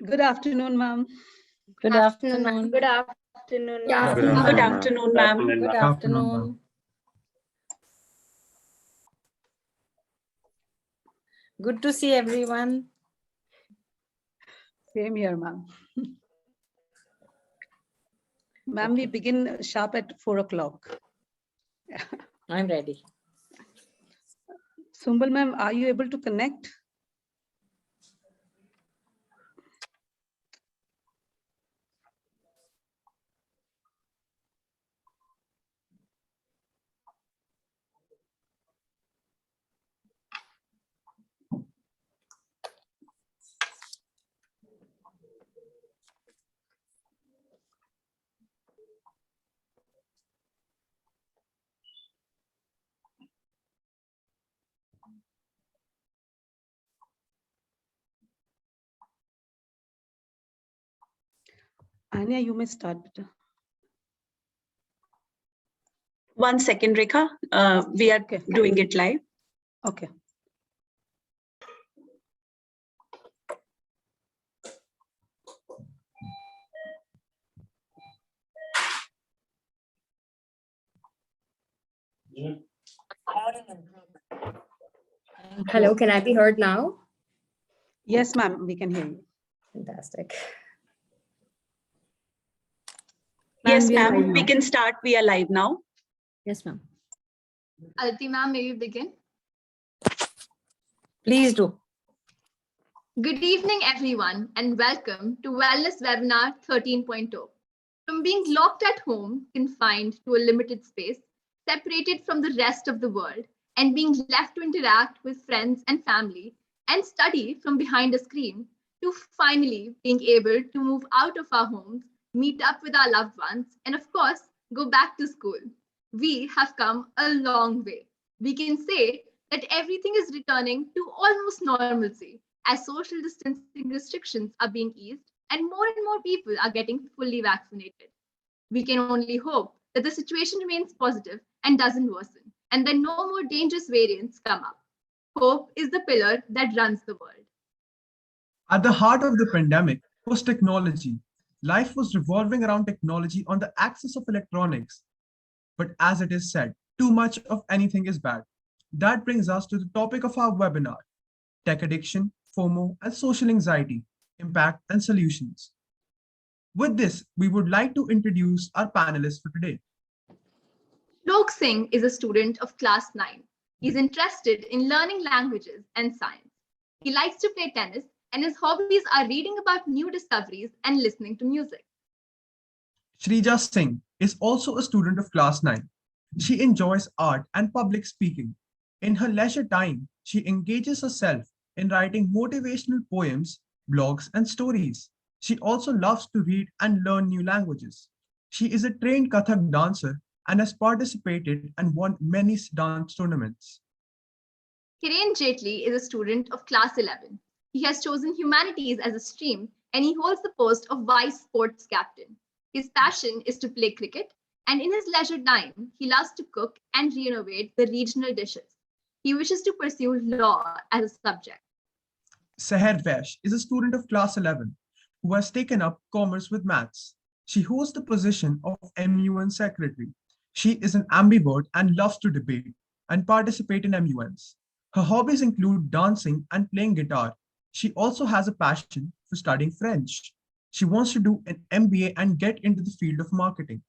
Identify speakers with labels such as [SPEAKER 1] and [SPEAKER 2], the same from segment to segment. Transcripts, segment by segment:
[SPEAKER 1] Good afternoon, ma'am.
[SPEAKER 2] Good afternoon.
[SPEAKER 3] Good afternoon,
[SPEAKER 2] Yeah.
[SPEAKER 3] ma'am.
[SPEAKER 4] Good afternoon, ma'am.
[SPEAKER 2] Good afternoon. Good to see everyone.
[SPEAKER 1] Same here, ma'am. Ma'am, we begin sharp at 4 o'clock.
[SPEAKER 2] I'm ready.
[SPEAKER 1] Sumbal, ma'am, are you able to connect? Anya, you may start. Beta.
[SPEAKER 4] 1 second, Rekha. We are doing it live.
[SPEAKER 1] Okay.
[SPEAKER 3] Hello, can I be heard now?
[SPEAKER 1] Yes, ma'am, we can hear you.
[SPEAKER 3] Fantastic.
[SPEAKER 4] Yes,
[SPEAKER 1] we are
[SPEAKER 4] ma'am.
[SPEAKER 1] live
[SPEAKER 4] We
[SPEAKER 1] now.
[SPEAKER 4] can start. We are live now.
[SPEAKER 3] Yes, ma'am.
[SPEAKER 5] Aditi ma'am, may we begin?
[SPEAKER 2] Please do.
[SPEAKER 5] Good evening, everyone, and welcome to Wellness Webinar 13.0. From being locked at home, confined to a limited space, separated from the rest of the world, and being left to interact with friends and family and study from behind a screen, to finally being able to move out of our homes, meet up with our loved ones, and of course, go back to school. We have come a long way. We can say that everything is returning to almost normalcy as social distancing restrictions are being eased and more people are getting fully vaccinated. We can only hope that the situation remains positive and doesn't worsen, and that no more dangerous variants come up. Hope is the pillar that runs the world.
[SPEAKER 6] At the heart of the pandemic was technology. Life was revolving around technology on the axis of electronics. But as it is said, too much of anything is bad. That brings us to the topic of our webinar, tech addiction, Fomo, and social anxiety, impact and solutions. With this, we would like to introduce our panelists for today.
[SPEAKER 5] Lok Singh is a student of class 9. He's interested in learning languages and science. He likes to play tennis, and his hobbies are reading about new discoveries and listening to music.
[SPEAKER 6] Shrija Singh is also a student of class 9. She enjoys art and public speaking. In her leisure time, she engages herself in writing motivational poems, blogs, and stories. She also loves to read and learn new languages. She is a trained Kathak dancer and has participated and won many dance tournaments.
[SPEAKER 5] Kiran Jetli is a student of class 11. He has chosen humanities as a stream and he holds the post of vice sports captain. His passion is to play cricket, and in his leisure time, he loves to cook and renovate the regional dishes. He wishes to pursue law as a subject.
[SPEAKER 6] Seher Vaish is a student of class 11 who has taken up commerce with maths. She holds the position of MUN secretary. She is an ambivert and loves to debate and participate in MUNs. Her hobbies include dancing and playing guitar. She also has a passion for studying French. She wants to do an MBA and get into the field of marketing.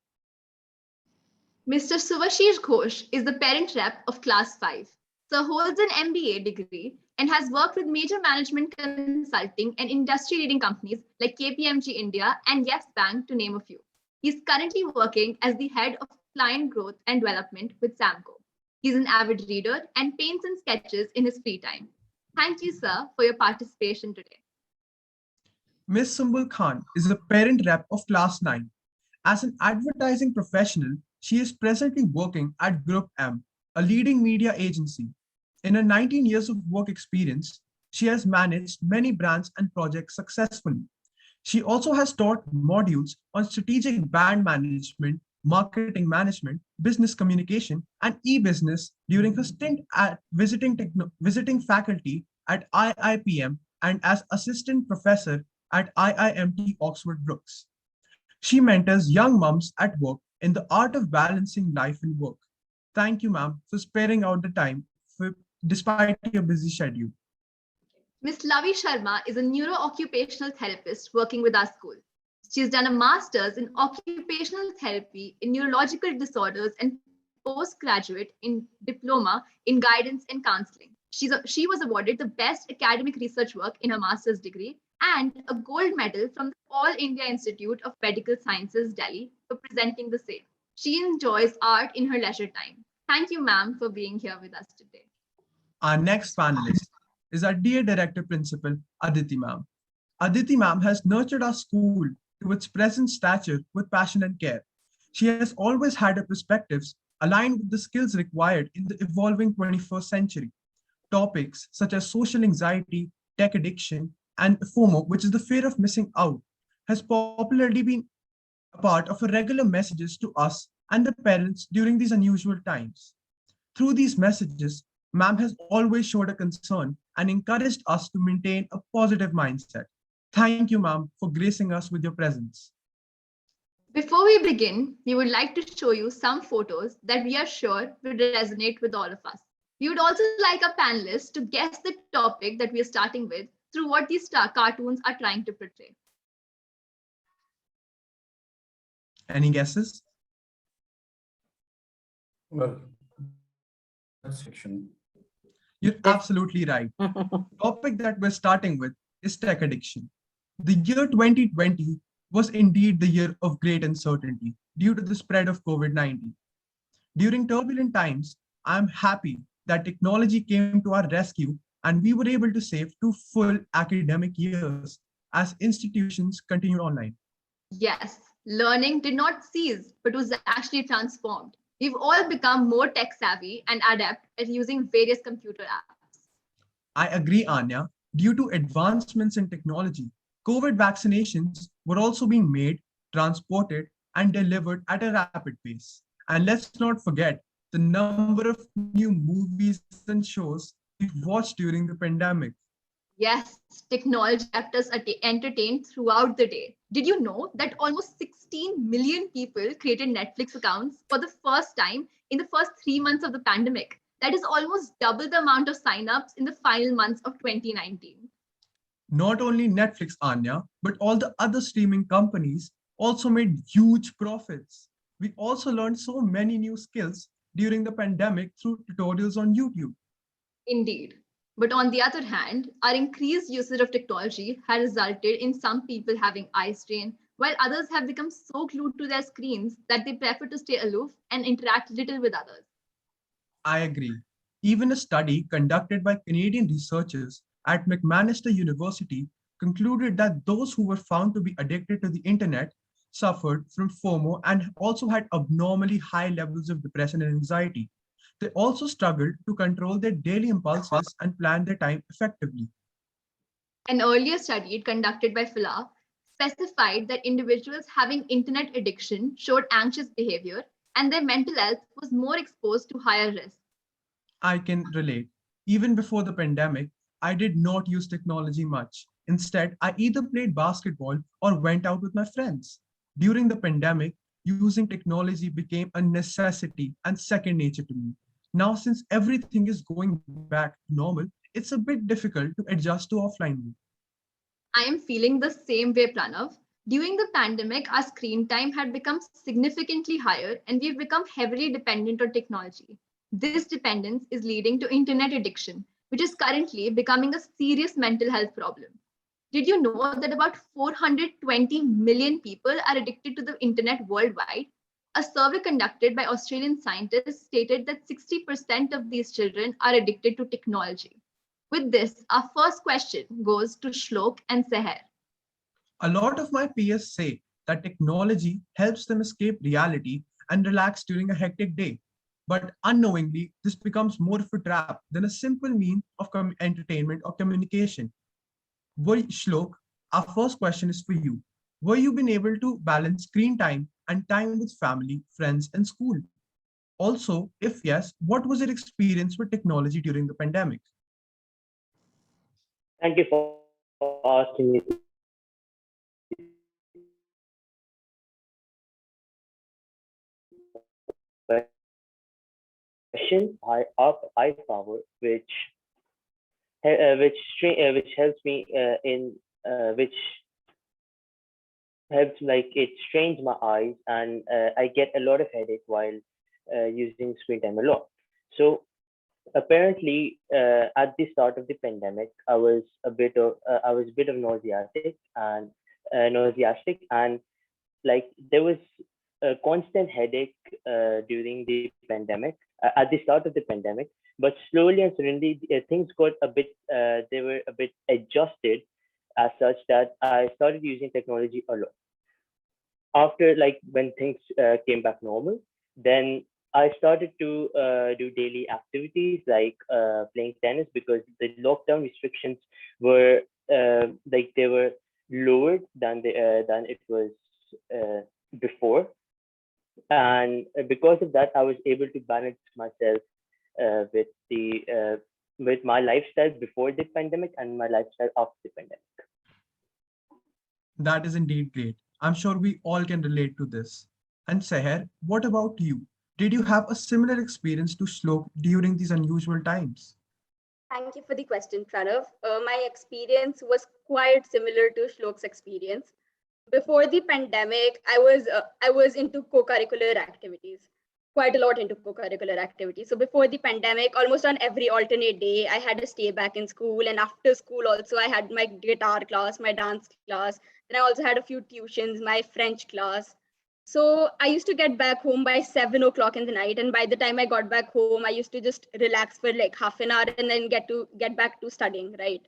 [SPEAKER 5] Mr. Suvashish Ghosh is the parent rep of class 5. Sir holds an MBA degree and has worked with major management consulting and industry-leading companies like KPMG India and Yes Bank, to name a few. He is currently working as the head of client growth and development with Samco. He's an avid reader and paints and sketches in his free time. Thank you, sir, for your participation today.
[SPEAKER 6] Ms. Sumbul Khan is a parent rep of class 9. As an advertising professional, she is presently working at Group M, a leading media agency. In her 19 years of work experience, she has managed many brands and projects successfully. She also has taught modules on strategic brand management, marketing management, business communication, and e-business during her stint at visiting faculty at IIPM and as assistant professor at IIMT Oxford Brookes. She mentors young mums at work in the art of balancing life and work. Thank you, ma'am, for sparing out the time despite your busy schedule.
[SPEAKER 5] Ms. Lavi Sharma is a neuro-occupational therapist working with our school. She's done a master's in occupational therapy in neurological disorders and postgraduate in diploma in guidance and counseling. She was awarded the best academic research work in her master's degree and a gold medal from the All India Institute of Medical Sciences, Delhi, for presenting the same. She enjoys art in her leisure time. Thank you, ma'am, for being here with us today.
[SPEAKER 6] Our next panelist is our dear Director Principal, Aditi ma'am. Aditi ma'am has nurtured our school to its present stature with passion and care. She has always had her perspectives aligned with the skills required in the evolving 21st century. Topics such as social anxiety, tech addiction, and Fomo, which is the fear of missing out, has popularly been a part of a regular messages to us and the parents during these unusual times. Through these messages, ma'am has always showed a concern and encouraged us to maintain a positive mindset. Thank you, ma'am, for gracing us with your presence.
[SPEAKER 5] Before we begin, we would like to show you some photos that we are sure will resonate with all of us. We would also like our panelists to guess the topic that we are starting with through what these cartoons are trying to portray.
[SPEAKER 6] Any guesses?
[SPEAKER 7] Well, that's fiction.
[SPEAKER 6] You're absolutely right. The topic that we're starting with is tech addiction. The year 2020 was indeed the year of great uncertainty due to the spread of COVID-19. During turbulent times, I'm happy that technology came to our rescue and we were able to save 2 full academic years as institutions continued online.
[SPEAKER 5] Yes, learning did not cease, but was actually transformed. We've all become more tech savvy and adept at using various computer apps.
[SPEAKER 6] I agree, Anya. Due to advancements in technology, COVID vaccinations were also being made, transported, and delivered at a rapid pace. And let's not forget the number of new movies and shows we've watched during the pandemic.
[SPEAKER 5] Yes, technology kept us entertained throughout the day. Did you know that almost 16 million people created Netflix accounts for the first time in the first 3 months of the pandemic? That is almost double the amount of signups in the final months of 2019.
[SPEAKER 6] Not only Netflix, Anya, but all the other streaming companies also made huge profits. We also learned so many new skills during the pandemic through tutorials on YouTube.
[SPEAKER 5] Indeed. But on the other hand, our increased usage of technology has resulted in some people having eye strain, while others have become so glued to their screens that they prefer to stay aloof and interact little with others.
[SPEAKER 6] I agree. Even a study conducted by Canadian researchers at McMaster University concluded that those who were found to be addicted to the internet suffered from FOMO and also had abnormally high levels of depression and anxiety. They also struggled to control their daily impulses and plan their time effectively.
[SPEAKER 5] An earlier study conducted by Phila specified that individuals having internet addiction showed anxious behavior and their mental health was more exposed to higher risk.
[SPEAKER 6] I can relate. Even before the pandemic, I did not use technology much. Instead, I either played basketball or went out with my friends. During the pandemic, using technology became a necessity and second nature to me. Now, since everything is going back to normal, it's a bit difficult to adjust to offline mode.
[SPEAKER 5] I am feeling the same way, Pranav. During the pandemic, our screen time had become significantly higher and we've become heavily dependent on technology. This dependence is leading to internet addiction, which is currently becoming a serious mental health problem. Did you know that about 420 million people are addicted to the internet worldwide? A survey conducted by Australian scientists stated that 60% of these children are addicted to technology. With this, our first question goes to Shlok and Seher.
[SPEAKER 6] A lot of my peers say that technology helps them escape reality and relax during a hectic day. But unknowingly, this becomes more of a trap than a simple means of entertainment or communication. Shlok, our first question is for you. Were you been able to balance screen time and time with family, friends, and school? Also, if yes, what was your experience with technology during the pandemic?
[SPEAKER 8] Thank you for asking me question eye power, which helps me in which helps like it strains my eyes, and I get a lot of headache while using screen time a lot. So apparently, at the start of the pandemic, I was a bit of nauseatic, and like there was a constant headache during the pandemic, at the start of the pandemic. But slowly and suddenly, things got a bit they were a bit adjusted as such that I started using technology a lot. After like when things came back normal, then I started to do daily activities like playing tennis, because the lockdown restrictions were like they were lowered than it was uh, before, and because of that, I was able to balance myself with the with my lifestyle before the pandemic and my lifestyle after the pandemic.
[SPEAKER 6] That is indeed great. I'm sure we all can relate to this. And Seher, what about you? Did you have a similar experience to Shlok during these unusual times?
[SPEAKER 3] Thank you for the question, Pranav. My experience was quite similar to Shlok's experience. Before the pandemic, I was into co-curricular activities, quite a lot into co-curricular activities. So before the pandemic, almost on every alternate day, I had to stay back in school, and after school also, I had my guitar class, my dance class. Then I also had a few tuitions, my French class. So I used to get back home by 7 o'clock in the night, and by the time I got back home, I used to just relax for like half an hour and then get back to studying, right?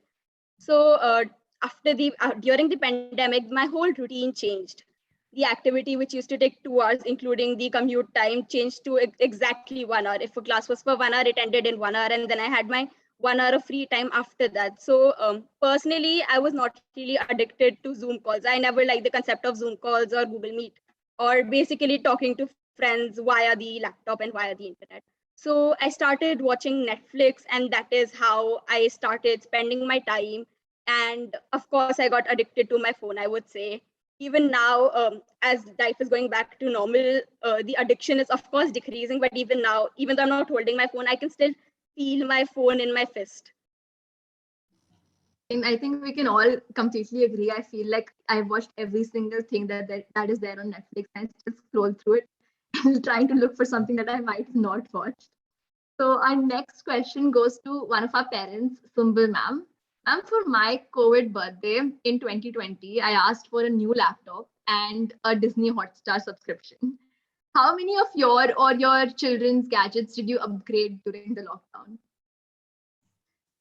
[SPEAKER 3] So after the during the pandemic, my whole routine changed. The activity which used to take 2 hours, including the commute time, changed to exactly 1 hour. If a class was for 1 hour, it ended in 1 hour, and then I had my 1 hour of free time after that. So personally, I was not really addicted to Zoom calls. I never liked the concept of Zoom calls or Google Meet, or basically talking to friends via the laptop and via the internet. So I started watching Netflix, and that is how I started spending my time. And of course, I got addicted to my phone, I would say. Even now, as life is going back to normal, the addiction is of course decreasing. But even now, even though I'm not holding my phone, I can still feel my phone in my fist.
[SPEAKER 5] And I think we can all completely agree. I feel like I've watched every single thing that is there on Netflix, and I still scroll through it and trying to look for something that I might have not watched. So our next question goes to one of our parents, Sumbul ma'am. Ma'am, for my COVID birthday in 2020, I asked for a new laptop and a Disney Hotstar subscription. How many of your or your children's gadgets did you upgrade during the lockdown?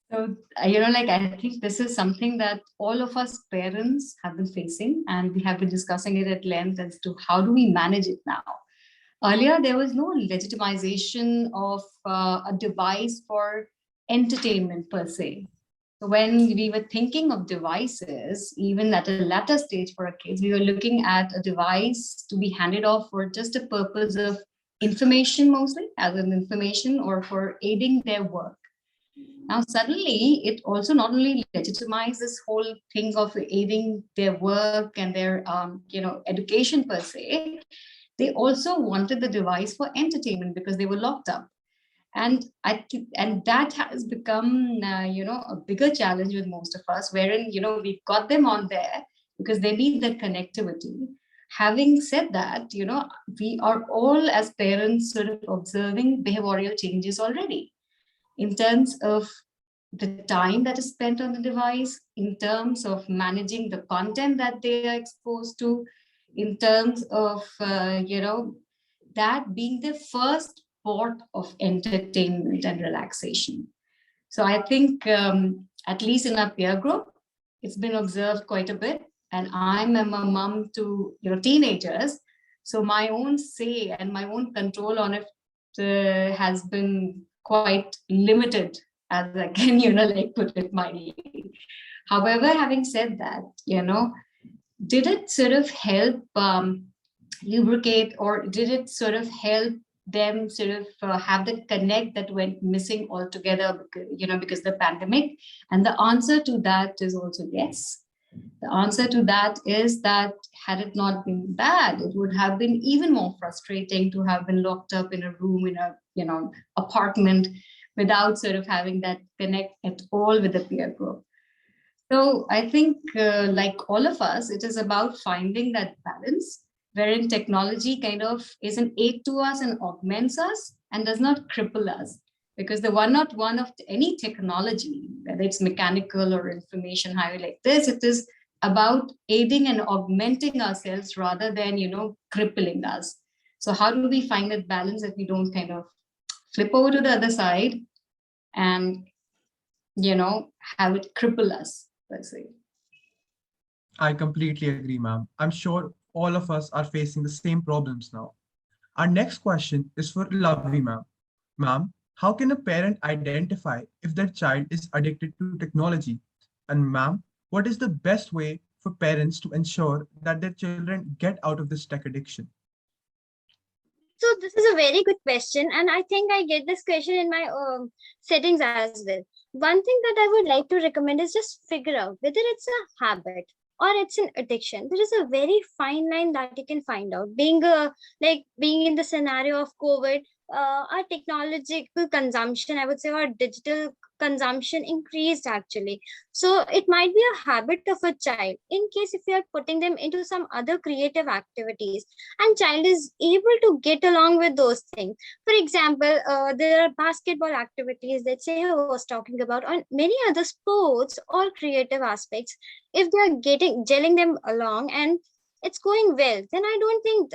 [SPEAKER 9] So, like I think this is something that all of us parents have been facing, and we have been discussing it at length as to how do we manage it now. Earlier, there was no legitimization of a device for entertainment per se. So when we were thinking of devices, even at a latter stage for our kids, we were looking at a device to be handed off for just a purpose of information, mostly as an information or for aiding their work. Now, suddenly, it also not only legitimizes this whole thing of aiding their work and their, education per se. They also wanted the device for entertainment because they were locked up, and and that has become, a bigger challenge with most of us, wherein we've got them on there because they need that connectivity. Having said that, we are all as parents sort of observing behavioral changes already in terms of the time that is spent on the device, in terms of managing the content that they are exposed to, in terms of, that being the first port of entertainment and relaxation. So I think, at least in our peer group, it's been observed quite a bit. And I'm a mom to teenagers. So my own say and my own control on it has been quite limited, as I can, put it mildly. However, having said that, did it sort of help lubricate, or did it sort of help them sort of have the connect that went missing altogether, because of the pandemic? And the answer to that is also yes. The answer to that is that had it not been bad, it would have been even more frustrating to have been locked up in a room in a apartment without sort of having that connect at all with the peer group. So I think, like all of us, it is about finding that balance wherein technology kind of is an aid to us and augments us and does not cripple us. Because the 101 of any technology, whether it's mechanical or information highway like this, it is about aiding and augmenting ourselves rather than, crippling us. So how do we find that balance that we don't kind of flip over to the other side and, have it cripple us, let's say.
[SPEAKER 6] I completely agree, ma'am. I'm sure all of us are facing the same problems now. Our next question is for Lovey, ma'am. Ma'am, how can a parent identify if their child is addicted to technology? And ma'am, what is the best way for parents to ensure that their children get out of this tech addiction?
[SPEAKER 10] So this is a very good question, and I think I get this question in my settings as well. One thing that I would like to recommend is just figure out whether it's a habit or it's an addiction. There is a very fine line that you can find out. Being in the scenario of COVID, our technological consumption, I would say, our digital consumption increased actually. So it might be a habit of a child. In case if you are putting them into some other creative activities, and child is able to get along with those things. For example, there are basketball activities that say I was talking about, on many other sports or creative aspects. If they are gelling them along and it's going well, then I don't think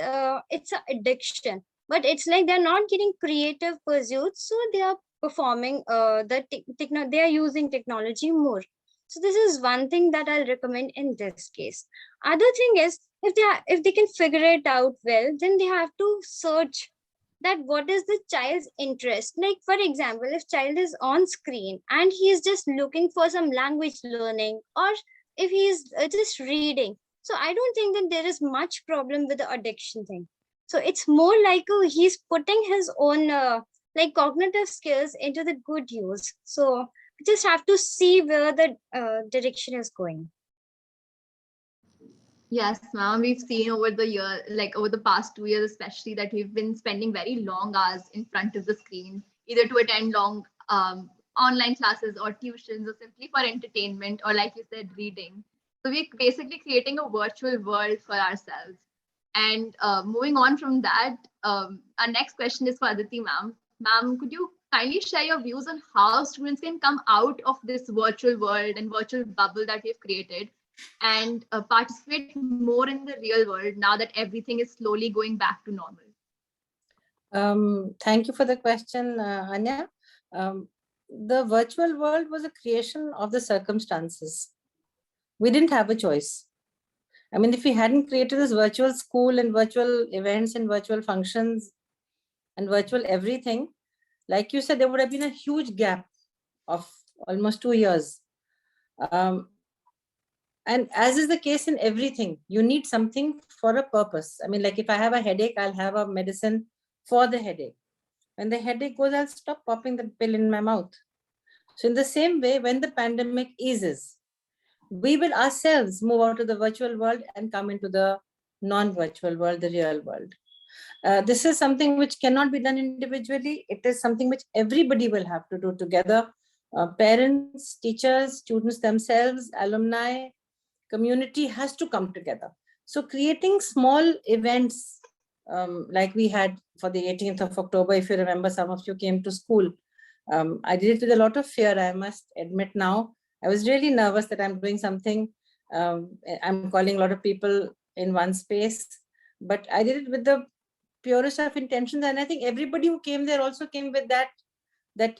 [SPEAKER 10] it's an addiction. But it's like they're not getting creative pursuits, so they are performing they are using technology more. So this is one thing that I'll recommend in this case. Other thing is, if they can figure it out well, then they have to search that what is the child's interest. Like for example, if child is on screen and he is just looking for some language learning, or if he is just reading, so I don't think that there is much problem with the addiction thing. So it's more like he's putting his own cognitive skills into the good use. So we just have to see where the direction is going.
[SPEAKER 5] Yes, ma'am. We've seen over the year, like over the past 2 years, especially, that we've been spending very long hours in front of the screen, either to attend long online classes or tuitions, or simply for entertainment, or like you said, reading. So we're basically creating a virtual world for ourselves. And moving on from that, our next question is for Aditi, ma'am. Ma'am, could you kindly share your views on how students can come out of this virtual world and virtual bubble that we've created and participate more in the real world now that everything is slowly going back to normal?
[SPEAKER 2] Thank you for the question, Anya. The virtual world was a creation of the circumstances. We didn't have a choice. I mean, if we hadn't created this virtual school and virtual events and virtual functions and virtual everything, like you said, there would have been a huge gap of almost 2 years. And as is the case in everything, you need something for a purpose. I mean, like if I have a headache, I'll have a medicine for the headache. When the headache goes, I'll stop popping the pill in my mouth. So in the same way, when the pandemic eases, we will ourselves move out of the virtual world and come into the non-virtual world, the real world. This is something which cannot be done individually. It is something which everybody will have to do together. Parents, teachers, students themselves, alumni, community has to come together. So creating small events like we had for the 18th of October, if you remember, some of you came to school. I did it with a lot of fear, I must admit now. I was really nervous that I'm doing something. I'm calling a lot of people in one space, but I did it with the purest of intentions. And I think everybody who came there also came with that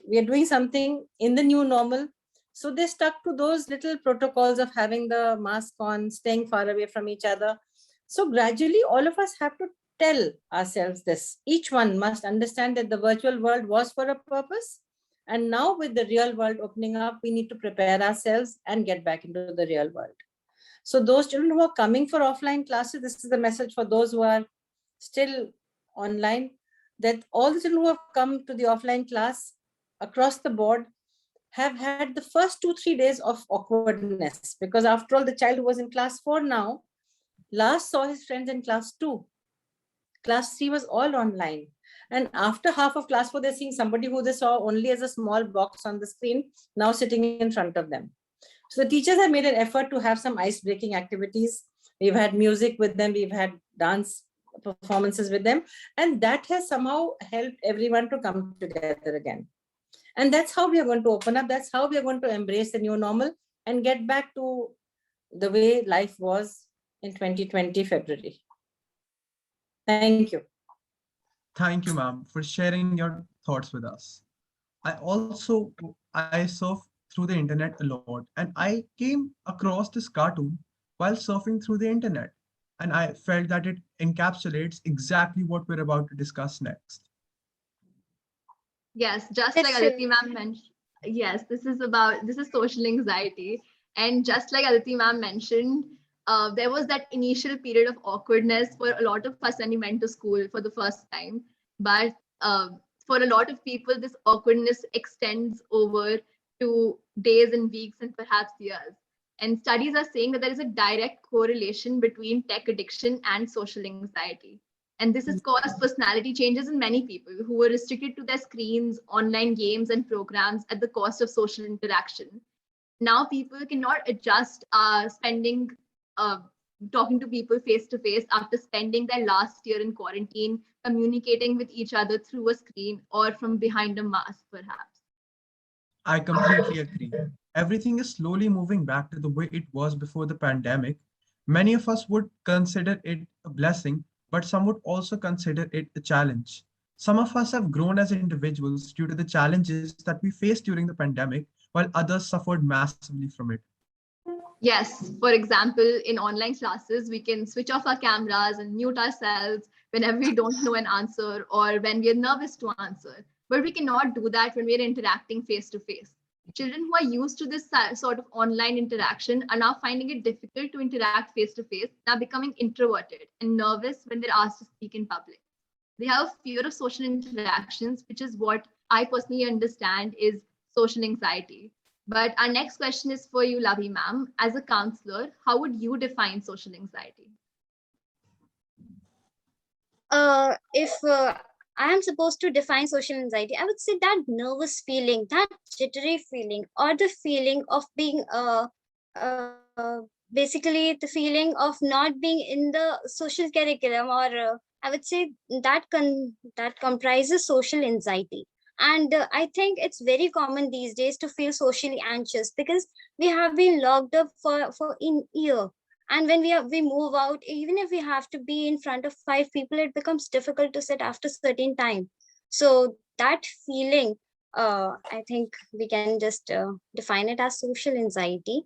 [SPEAKER 2] we are doing something in the new normal. So they stuck to those little protocols of having the mask on, staying far away from each other. So gradually, all of us have to tell ourselves this. Each one must understand that the virtual world was for a purpose. And now with the real world opening up, we need to prepare ourselves and get back into the real world. So those children who are coming for offline classes, this is the message for those who are still online, that all the children who have come to the offline class across the board have had the first 2-3 days of awkwardness, because after all, the child who was in class 4 now last saw his friends in class 2. Class 3 was all online. And after half of class 4, they're seeing somebody who they saw only as a small box on the screen now sitting in front of them. So the teachers have made an effort to have some ice-breaking activities. We've had music with them, we've had dance performances with them, and that has somehow helped everyone to come together again. And that's how we are going to open up. That's how we are going to embrace the new normal and get back to the way life was in 2020 February. Thank you.
[SPEAKER 6] Thank you, ma'am, for sharing your thoughts with us. I surf through the internet a lot, and I came across this cartoon while surfing through the internet, and I felt that it encapsulates exactly what we're about to discuss next.
[SPEAKER 5] Yes, just like Aditi ma'am mentioned. Yes, this is social anxiety. And just like Aditi ma'am mentioned, there was that initial period of awkwardness for a lot of us when we went to school for the first time. But for a lot of people, this awkwardness extends over to days and weeks and perhaps years. And studies are saying that there is a direct correlation between tech addiction and social anxiety. And this has caused personality changes in many people who were restricted to their screens, online games, and programs at the cost of social interaction. Now people cannot adjust spending talking to people face to face after spending their last year in quarantine, communicating with each other through a screen or from behind a mask, perhaps.
[SPEAKER 6] I completely agree. Everything is slowly moving back to the way it was before the pandemic. Many of us would consider it a blessing, but some would also consider it a challenge. Some of us have grown as individuals due to the challenges that we faced during the pandemic, while others suffered massively from it.
[SPEAKER 5] Yes, for example, in online classes, we can switch off our cameras and mute ourselves whenever we don't know an answer or when we are nervous to answer. But we cannot do that when we are interacting face to face. Children who are used to this sort of online interaction are now finding it difficult to interact face to face, now becoming introverted and nervous when they're asked to speak in public. They have a fear of social interactions, which is what I personally understand is social anxiety. But our next question is for you, Lavi ma'am. As a counselor, how would you define social anxiety?
[SPEAKER 10] If I am supposed to define social anxiety, I would say that nervous feeling, that jittery feeling, or the feeling of being basically the feeling of not being in the social curriculum, or I would say that comprises social anxiety. And I think it's very common these days to feel socially anxious because we have been locked up for in year. And when we move out, even if we have to be in front of 5 people, it becomes difficult to sit after certain time. So that feeling, I think we can just define it as social anxiety.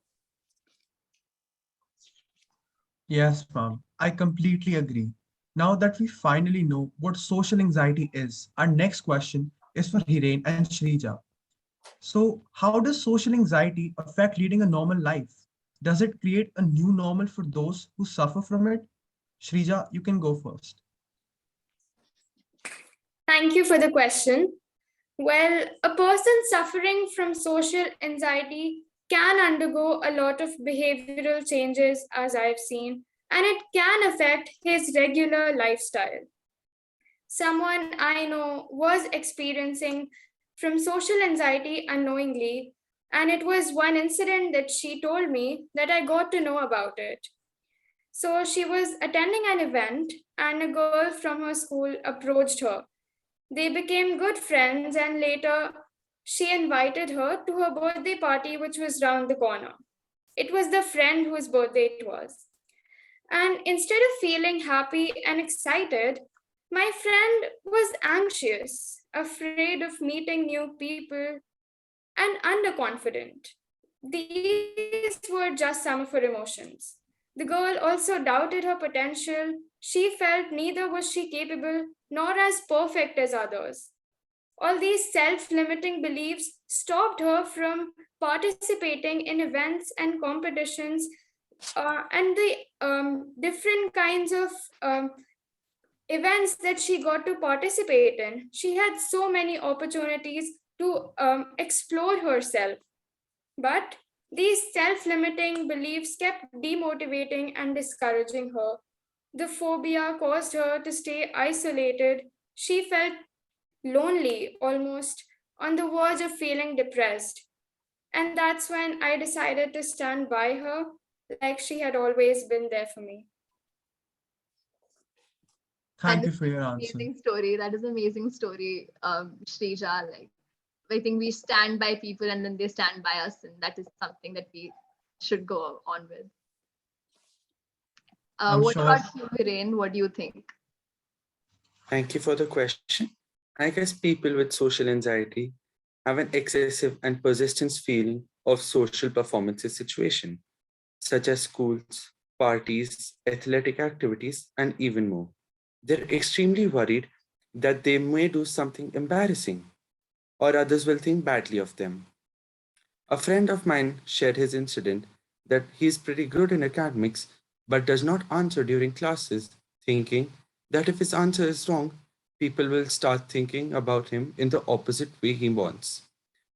[SPEAKER 6] Yes, ma'am, I completely agree. Now that we finally know what social anxiety is, our next question is for Hiren and Shrija. So, how does social anxiety affect leading a normal life? Does it create a new normal for those who suffer from it? Shrija, you can go first.
[SPEAKER 11] Thank you for the question. Well, a person suffering from social anxiety can undergo a lot of behavioral changes, as I've seen, and it can affect his regular lifestyle. Someone I know was experiencing from social anxiety unknowingly, and it was one incident that she told me that I got to know about it. So she was attending an event, and a girl from her school approached her. They became good friends, and later she invited her to her birthday party, which was round the corner. It was the friend whose birthday it was. And instead of feeling happy and excited, my friend was anxious, afraid of meeting new people, and underconfident. These were just some of her emotions. The girl also doubted her potential. She felt neither was she capable nor as perfect as others. All these self limiting beliefs stopped her from participating in events and competitions and the different kinds of events that she got to participate in. She had so many opportunities to explore herself. But these self-limiting beliefs kept demotivating and discouraging her. The phobia caused her to stay isolated. She felt lonely, almost on the verge of feeling depressed. And that's when I decided to stand by her like she had always been there for me.
[SPEAKER 6] Thank
[SPEAKER 5] That
[SPEAKER 6] you
[SPEAKER 5] is
[SPEAKER 6] for your
[SPEAKER 5] an
[SPEAKER 6] answer.
[SPEAKER 5] amazing story. That is an amazing story, Shrija. Like, I think we stand by people and then they stand by us, and that is something that we should go on with.
[SPEAKER 6] I'm
[SPEAKER 5] What
[SPEAKER 6] sure.
[SPEAKER 5] about you, Viren? What do you think?
[SPEAKER 12] Thank you for the question. I guess people with social anxiety have an excessive and persistent feeling of social performances situation, such as schools, parties, athletic activities, and even more. They're extremely worried that they may do something embarrassing or others will think badly of them. A friend of mine shared his incident that he's pretty good in academics but does not answer during classes, thinking that if his answer is wrong, people will start thinking about him in the opposite way he wants.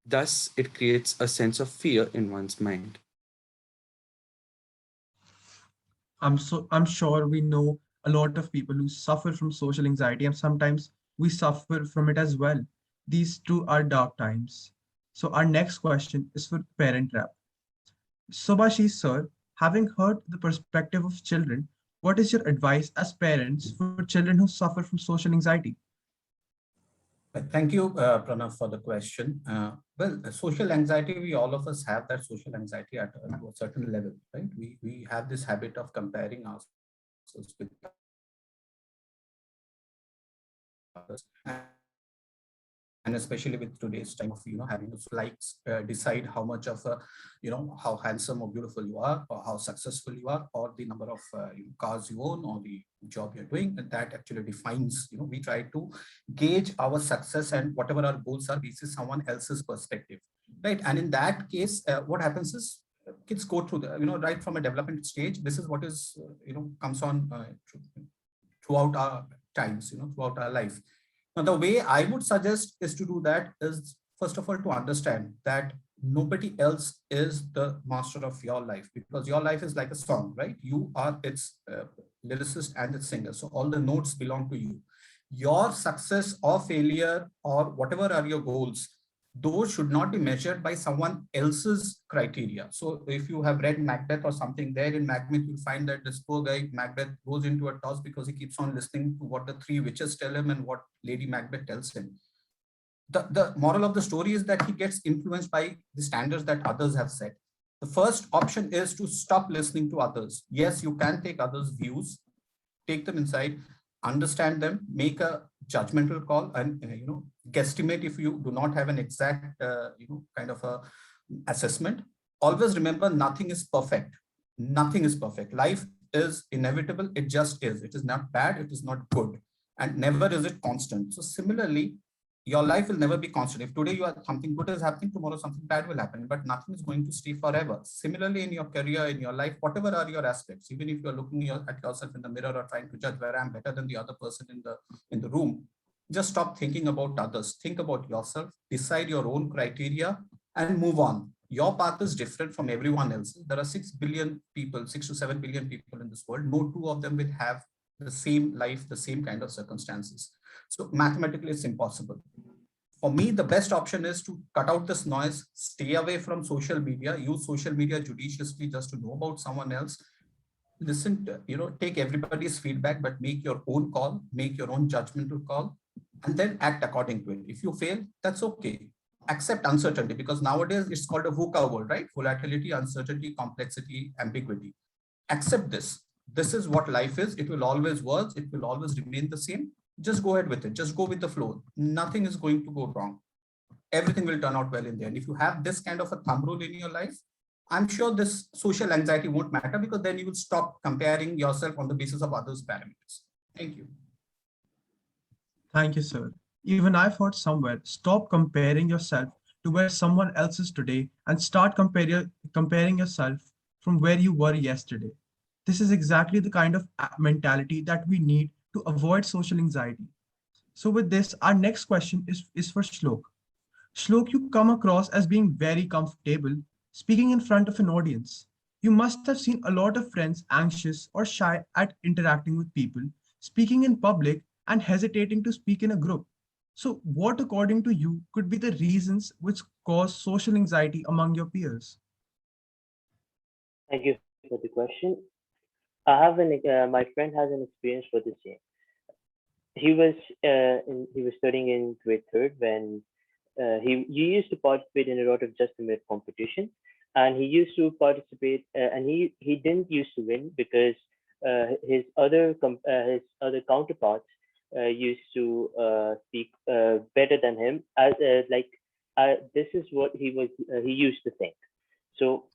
[SPEAKER 12] Thus, it creates a sense of fear in one's mind.
[SPEAKER 6] I'm sure we know a lot of people who suffer from social anxiety, and sometimes we suffer from it as well. These two are dark times. So our next question is for parent rep. Subhashish sir, having heard the perspective of children, what is your advice as parents for children who suffer from social anxiety?
[SPEAKER 7] Thank you, Pranav, for the question. Social anxiety, we all of us have that social anxiety at to a certain level, right? We have this habit of comparing ourselves with others. And especially with today's time of having those likes decide how much of a how handsome or beautiful you are, or how successful you are, or the number of cars you own, or the job you're doing. And that actually defines, we try to gauge our success and whatever our goals are based on someone else's perspective, right? And in that case, what happens is kids go through the right from a development stage. This is what is comes on throughout our times, throughout our life. Now, the way I would suggest is to do that is, first of all, to understand that nobody else is the master of your life, because your life is like a song, right? You are its lyricist and its singer. So all the notes belong to you. Your success or failure or whatever are your goals, those should not be measured by someone else's criteria. So if you have read Macbeth or something, there in Macbeth, you'll find that this poor guy, Macbeth, goes into a toss because he keeps on listening to what the three witches tell him and what Lady Macbeth tells him. The moral of the story is that he gets influenced by the standards that others have set. The first option is to stop listening to others. Yes, you can take others' views, take them inside, understand them, make a judgmental call, and guesstimate if you do not have an exact kind of a assessment. Always remember, nothing is perfect. Nothing is perfect. Life is inevitable. It just is. It is not bad. It is not good, and never is it constant. So similarly, your life will never be constant. If today you are something good is happening, tomorrow something bad will happen, but nothing is going to stay forever. Similarly, in your career, in your life, whatever are your aspects, even if you're looking at yourself in the mirror or trying to judge where I'm better than the other person in the room, just stop thinking about others. Think about yourself, decide your own criteria, and move on. Your path is different from everyone else's. There are 6 billion people, 6 to 7 billion people in this world. No two of them will have the same life, the same kind of circumstances. So mathematically, it's impossible. For me, the best option is to cut out this noise, stay away from social media, use social media judiciously just to know about someone else. Listen to, take everybody's feedback, but make your own call, make your own judgmental call, and then act according to it. If you fail, that's okay. Accept uncertainty, because nowadays it's called a VUCA world, right? Volatility, uncertainty, complexity, ambiguity. Accept this. This is what life is. It will always work. It will always remain the same. Just go ahead with it. Just go with the flow. Nothing is going to go wrong. Everything will turn out well in the end. If you have this kind of a thumb rule in your life, I'm sure this social anxiety won't matter, because then you will stop comparing yourself on the basis of others' parameters. Thank you.
[SPEAKER 6] Thank you, sir. Even I've heard somewhere, stop comparing yourself to where someone else is today and start comparing yourself from where you were yesterday. This is exactly the kind of mentality that we need to avoid social anxiety. So with this, our next question is for Shlok. Shlok, you come across as being very comfortable speaking in front of an audience. You must have seen a lot of friends anxious or shy at interacting with people, speaking in public, and hesitating to speak in a group. So, what, according to you, could be the reasons which cause social anxiety among your peers?
[SPEAKER 8] Thank you for the question. My friend has an experience for the same. He was studying in grade third when he used to participate in a lot of just a minute competition, and he used to participate and he didn't used to win because his other counterparts used to speak better than him, as this is what he used to think. So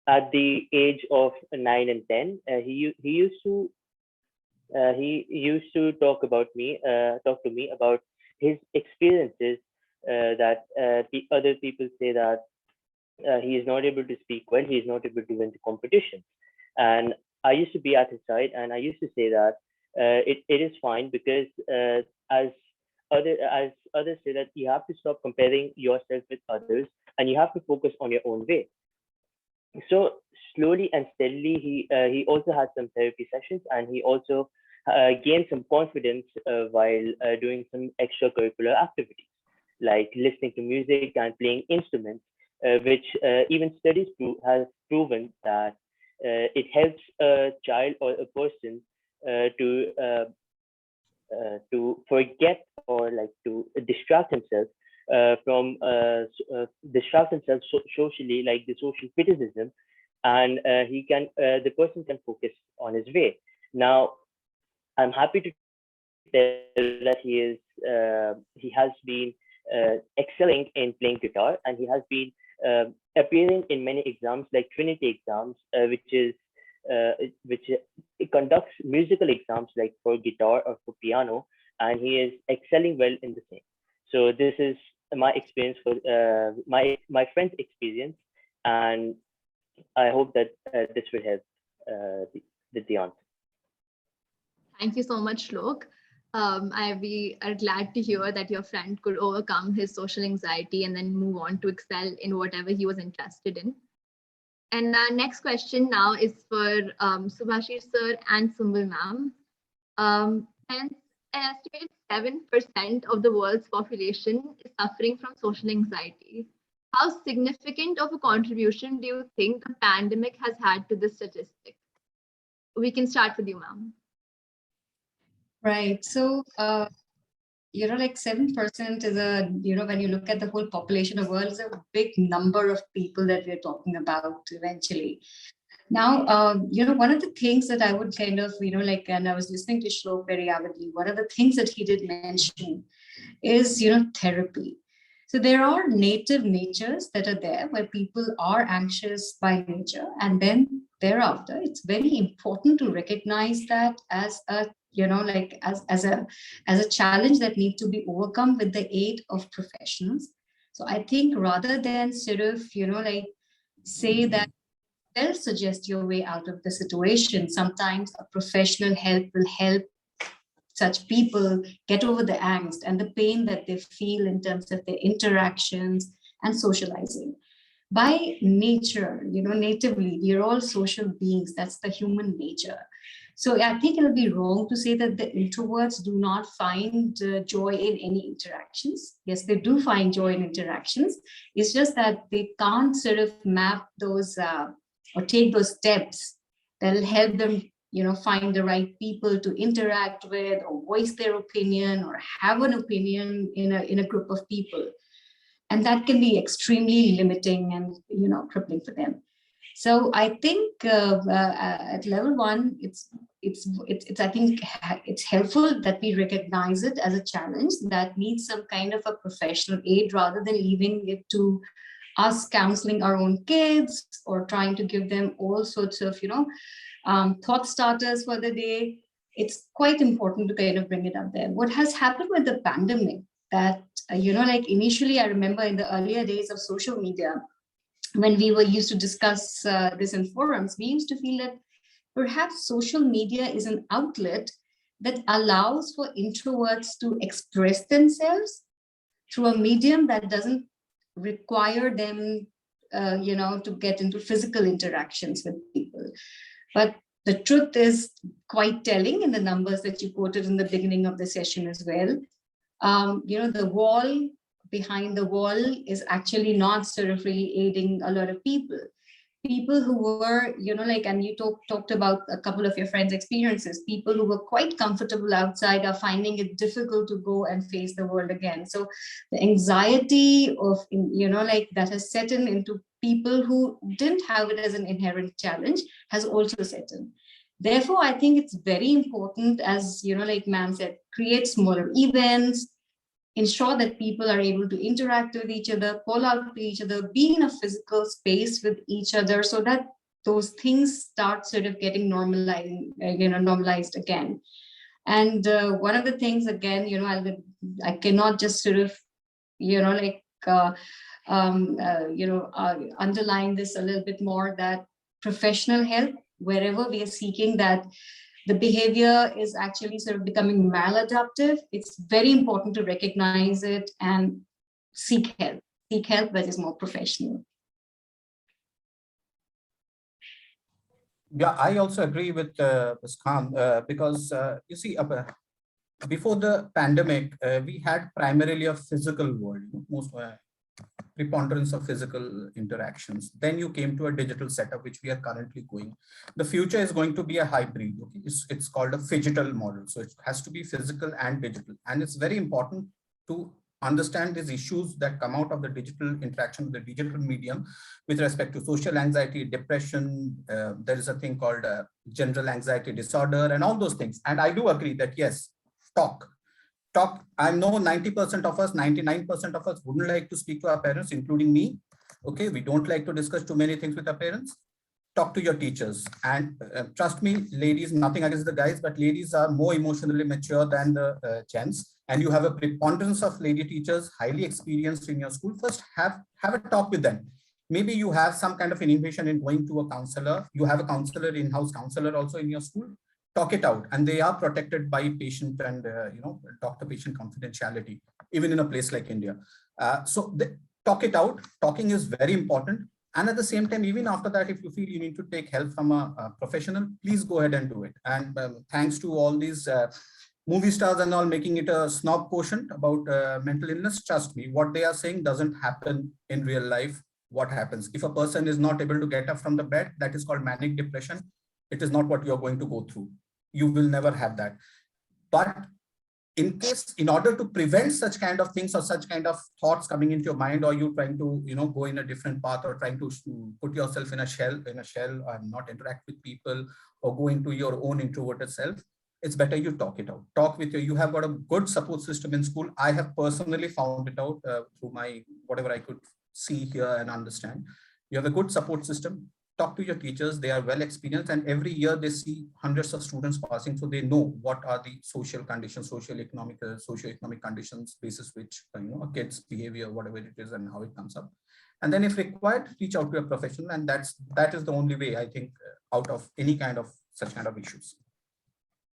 [SPEAKER 8] at the age of 9 and 10, he used to talk to me about his experiences, that the other people say that he is not able to speak well, he is not able to win the competition. And I used to be at his side, and I used to say that it is fine, because as others say, that you have to stop comparing yourself with others, and you have to focus on your own way. So slowly and steadily, he also had some therapy sessions, and he also gained some confidence while doing some extracurricular activities like listening to music and playing instruments, which even has proven that it helps a child or a person to forget, or like to distract himself socially, like the social criticism, and the person can focus on his way. Now, I'm happy to tell that he has been excelling in playing guitar, and he has been appearing in many exams like Trinity exams, which it conducts musical exams like for guitar or for piano, and he is excelling well in the same. So this is my experience for my friend's experience, and I hope that this will help the answer.
[SPEAKER 5] Thank you so much, Shlok. We are glad to hear that your friend could overcome his social anxiety and then move on to excel in whatever he was interested in. And our next question now is for Subhashir sir and Sumbul ma'am. And an estimated 7% of the world's population is suffering from social anxiety. How significant of a contribution do you think the pandemic has had to this statistic? We can start with you, ma'am.
[SPEAKER 9] Right. So, like 7% is when you look at the whole population of the world, is a big number of people that we're talking about eventually. Now, one of the things that I would kind of, and I was listening to Shlok very avidly, one of the things that he did mention is, therapy. So there are native natures that are there where people are anxious by nature. And then thereafter, it's very important to recognize that as a, as a challenge that needs to be overcome with the aid of professionals. So I think rather than sort of, say that suggest your way out of the situation, sometimes a professional help will help such people get over the angst and the pain that they feel in terms of their interactions and socializing. By nature, natively, we are all social beings. That's the human nature. So I think it'll be wrong to say that the introverts do not find joy in any interactions. Yes, they do find joy in interactions. It's just that they can't sort of map those or take those steps that'll help them find the right people to interact with, or voice their opinion, or have an opinion in a group of people. And that can be extremely limiting and crippling for them. So I think at level one, it's I think it's helpful that we recognize it as a challenge that needs some kind of a professional aid, rather than leaving it to us counseling our own kids or trying to give them all sorts of thought starters for the day. It's quite important to kind of bring it up there. What has happened with the pandemic, that initially I remember in the earlier days of social media, when we were used to discuss this in forums, we used to feel that perhaps social media is an outlet that allows for introverts to express themselves through a medium that doesn't require them, to get into physical interactions with people. But the truth is quite telling in the numbers that you quoted in the beginning of the session as well. The wall behind the wall is actually not sort of really aiding a lot of people. People who were, and you talked about a couple of your friends' experiences, people who were quite comfortable outside are finding it difficult to go and face the world again. So the anxiety of, that has set into people who didn't have it as an inherent challenge has also set in. Therefore, I think it's very important, as, ma'am said, create smaller events, ensure that people are able to interact with each other, call out to each other, be in a physical space with each other, so that those things start sort of getting normalized again. And one of the things, again, I cannot just sort of, underline this a little bit more, that professional help, wherever we are seeking that the behavior is actually sort of becoming maladaptive, it's very important to recognize it and seek help that is more professional.
[SPEAKER 7] Yeah, I also agree with Ms. Khan, because you see, before the pandemic, we had primarily a physical world, most preponderance of physical interactions. Then you came to a digital setup, which we are currently going. The future is going to be a hybrid. Okay, it's called a phygital model. So it has to be physical and digital. And it's very important to understand these issues that come out of the digital interaction, the digital medium, with respect to social anxiety, depression. There is a thing called general anxiety disorder and all those things. And I do agree that, yes, talk. I know 90% of us, 99% of us wouldn't like to speak to our parents, including me. Okay, we don't like to discuss too many things with our parents. Talk to your teachers. And trust me, ladies, nothing against the guys, but ladies are more emotionally mature than the gents. And you have a preponderance of lady teachers, highly experienced in your school. First, have a talk with them. Maybe you have some kind of inhibition in going to a counselor. You have a counselor, in-house counselor also in your school. Talk it out, and they are protected by patient and doctor-patient confidentiality, even in a place like India. So talk it out. Talking is very important. And at the same time, even after that, if you feel you need to take help from a professional, please go ahead and do it. And thanks to all these movie stars and all making it a snob quotient about mental illness, trust me, what they are saying doesn't happen in real life. What happens if a person is not able to get up from the bed? That is called manic depression. It is not what you're going to go through. You will never have that. But in order to prevent such kind of things or such kind of thoughts coming into your mind, or you trying to go in a different path, or trying to put yourself in a shell and not interact with people, or go into your own introverted self, it's better you talk it out. Talk with you have got a good support system in school. I have personally found it out through my whatever I could see, hear, and understand. You have a good support system. Talk to your teachers. They are well experienced, and every year they see hundreds of students passing, so they know what are the social conditions, socio-economic conditions basis which a kid's behavior, whatever it is, and how it comes up. And then if required, reach out to a professional, and that is the only way, I think, out of any kind of such kind of issues.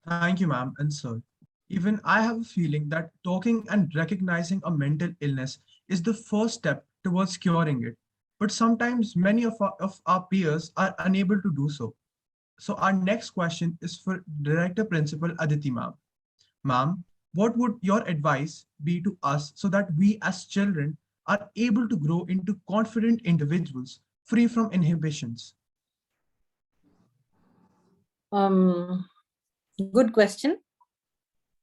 [SPEAKER 6] Thank you, ma'am and sir. Even I have a feeling that talking and recognizing a mental illness is the first step towards curing it. But sometimes many of our peers are unable to do so. So our next question is for Director Principal Aditi ma'am. Ma'am, what would your advice be to us so that we as children are able to grow into confident individuals free from inhibitions?
[SPEAKER 2] Good question.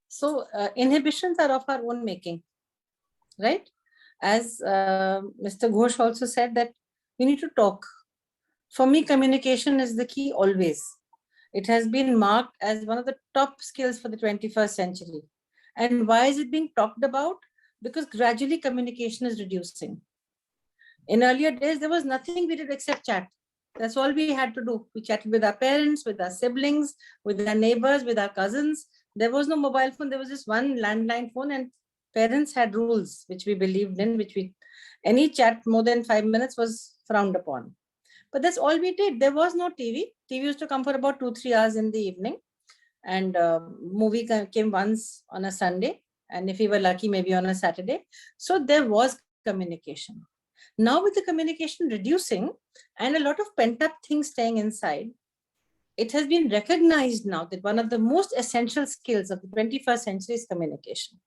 [SPEAKER 2] So inhibitions are of our own making, right? As Mr. Ghosh also said, that we need to talk. For me, communication is the key always. It has been marked as one of the top skills for the 21st century. And why is it being talked about? Because gradually communication is reducing. In earlier days, there was nothing we did except chat. That's all we had to do. We chatted with our parents, with our siblings, with our neighbors, with our cousins. There was no mobile phone. There was just one landline phone, and parents had rules which we believed in, any chat more than 5 minutes was frowned upon. But that's all we did. There was no TV. TV used to come for about 2-3 hours in the evening, and movie came once on a Sunday, And if we were lucky, maybe on a Saturday. So there was communication. Now with the communication reducing and a lot of pent-up things staying inside, it has been recognized now that one of the most essential skills of the 21st century is communication.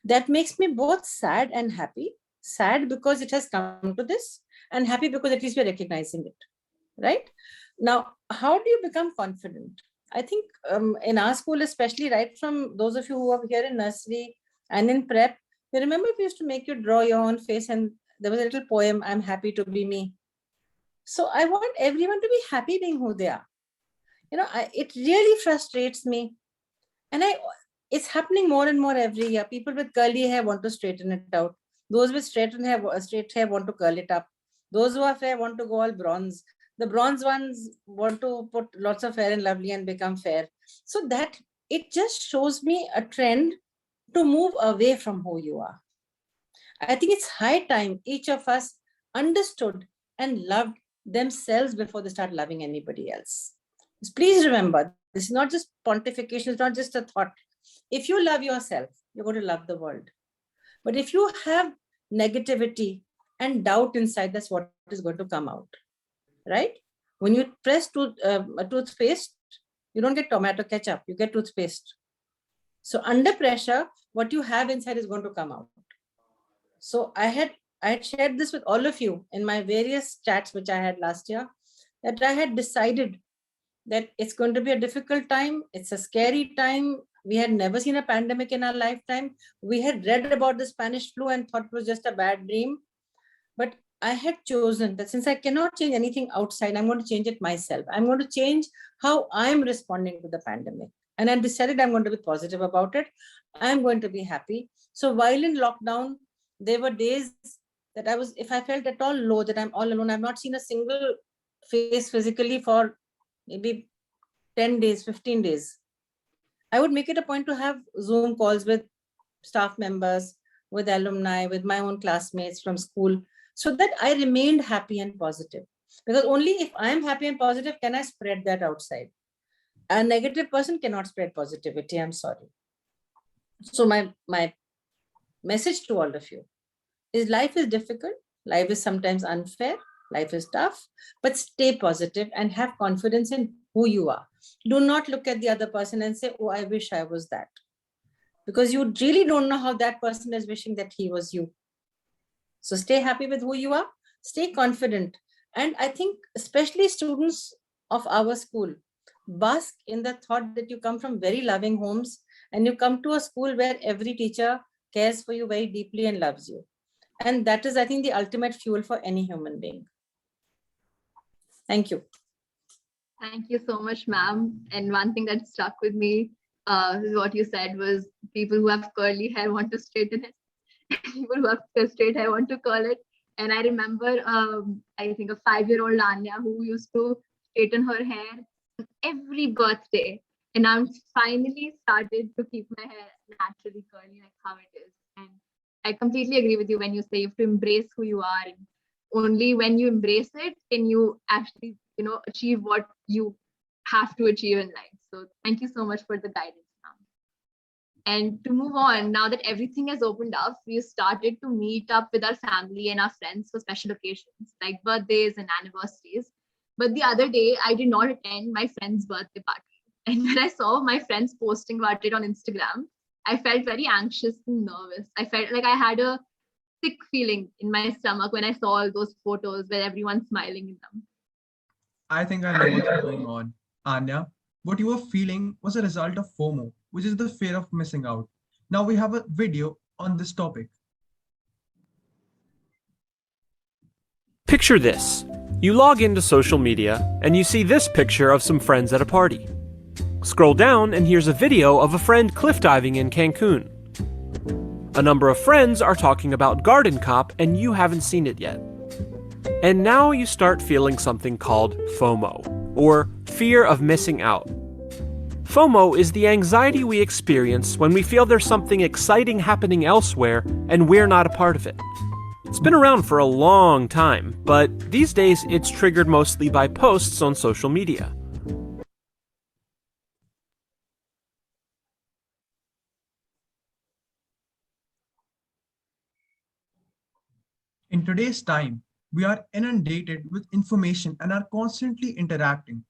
[SPEAKER 2] That makes me both sad and happy. Sad because it has come to this, and happy because at least we're recognizing it, right? Now, how do you become confident? I think in our school, especially right from those of you who are here in nursery and in prep, you remember we used to make you draw your own face, and there was a little poem, I'm happy to be me. So I want everyone to be happy being who they are. It really frustrates me. And it's happening more and more every year. People with curly hair want to straighten it out. Those with straight hair want to curl it up. Those who are fair want to go all bronze. The bronze ones want to put lots of Fair and Lovely and become fair. So that it just shows me a trend to move away from who you are. I think it's high time each of us understood and loved themselves before they start loving anybody else. Please remember, this is not just pontification, it's not just a thought. If you love yourself, you're going to love the world. But if you have negativity and doubt inside, that's what is going to come out, right? When you press a toothpaste, you don't get tomato ketchup, you get toothpaste. So under pressure, what you have inside is going to come out. So I had shared this with all of you in my various chats, which I had last year, that I had decided that it's going to be a difficult time. It's a scary time. We had never seen a pandemic in our lifetime. We had read about the Spanish flu and thought it was just a bad dream. But I had chosen that since I cannot change anything outside, I'm going to change it myself. I'm going to change how I'm responding to the pandemic. And I decided I'm going to be positive about it. I'm going to be happy. So while in lockdown, there were days that if I felt at all low, that I'm all alone, I've not seen a single face physically for maybe 10 days, 15 days. I would make it a point to have Zoom calls with staff members, with alumni, with my own classmates from school, so that I remained happy and positive. Because only if I'm happy and positive can I spread that outside. A negative person cannot spread positivity, I'm sorry. So my message to all of you is life is difficult, life is sometimes unfair, life is tough, but stay positive and have confidence in who you are. Do not look at the other person and say, oh, I wish I was that. Because you really don't know how that person is wishing that he was you. So stay happy with who you are, stay confident. And I think especially students of our school, bask in the thought that you come from very loving homes and you come to a school where every teacher cares for you very deeply and loves you. And that is, I think, the ultimate fuel for any human being. Thank you.
[SPEAKER 5] Thank you so much, ma'am. And one thing that stuck with me is what you said was people who have curly hair want to straighten it. People who have straight hair want to curl it. And I remember, I think a 5-year-old Anya who used to straighten her hair every birthday. And I'm finally started to keep my hair naturally curly like how it is. And I completely agree with you when you say you have to embrace who you are. And only when you embrace it can you actually, achieve what you have to achieve in life. So thank you so much for the guidance, ma'am. And to move on, now that everything has opened up, we started to meet up with our family and our friends for special occasions like birthdays and anniversaries. But the other day, I did not attend my friend's birthday party. And when I saw my friends posting about it on Instagram, I felt very anxious and nervous. I felt like I had a sick feeling in my stomach when I saw all those photos where everyone's smiling in them.
[SPEAKER 6] I think I know what's going on. Anya, what you were feeling was a result of FOMO, which is the fear of missing out. Now we have a video on this topic.
[SPEAKER 13] Picture this. You log into social media and you see this picture of some friends at a party. Scroll down and here's a video of a friend cliff diving in Cancun. A number of friends are talking about Garden Cop and you haven't seen it yet. And now you start feeling something called FOMO, or fear of missing out. FOMO is the anxiety we experience when we feel there's something exciting happening elsewhere and we're not a part of it. It's been around for a long time, but these days it's triggered mostly by posts on social media.
[SPEAKER 6] In today's time, we are inundated with information and are constantly interacting.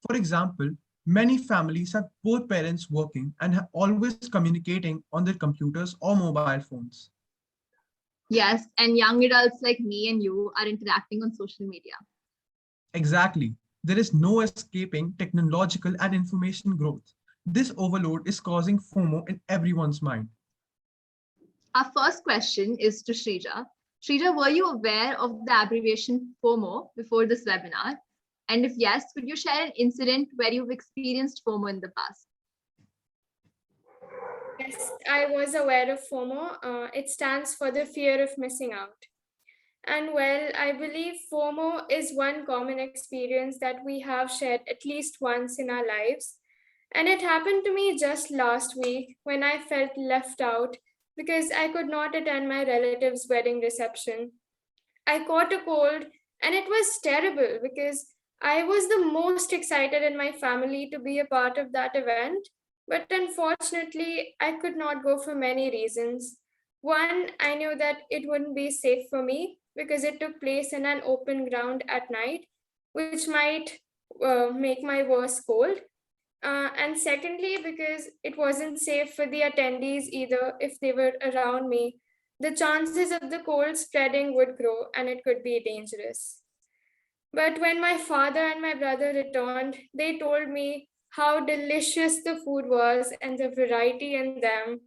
[SPEAKER 6] For example, many families have both parents working and are always communicating on their computers or mobile phones.
[SPEAKER 5] Yes, and young adults like me and you are interacting on social media.
[SPEAKER 6] Exactly. There is no escaping technological and information growth. This overload is causing FOMO in everyone's mind.
[SPEAKER 5] Our first question is to Shrija. Shrija, were you aware of the abbreviation FOMO before this webinar? And if yes, could you share an incident where you've experienced FOMO in the past?
[SPEAKER 11] Yes, I was aware of FOMO. It stands for the fear of missing out. And well, I believe FOMO is one common experience that we have shared at least once in our lives. And it happened to me just last week when I felt left out because I could not attend my relative's wedding reception. I caught a cold and it was terrible because I was the most excited in my family to be a part of that event. But unfortunately, I could not go for many reasons. One, I knew that it wouldn't be safe for me because it took place in an open ground at night, which might make my voice cold. And secondly, because it wasn't safe for the attendees either if they were around me. The chances of the cold spreading would grow and it could be dangerous. But when my father and my brother returned, they told me how delicious the food was and the variety in them.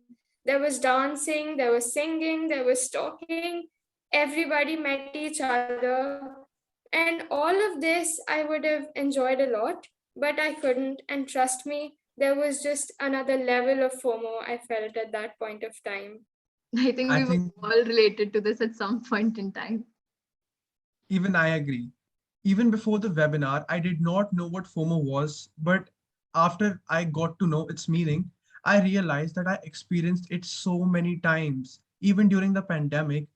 [SPEAKER 11] There was dancing, there was singing, there was talking. Everybody met each other. And all of this I would have enjoyed a lot, but I couldn't. And trust me, there was just another level of FOMO I felt at that point of time.
[SPEAKER 5] I think
[SPEAKER 6] I
[SPEAKER 5] we've
[SPEAKER 6] think
[SPEAKER 5] all related to this at some point in time.
[SPEAKER 6] even I agree. Even before the webinar, I did not know what FOMO was, but after I got to know its meaning, I realized that I experienced it so many times. Even during the pandemic,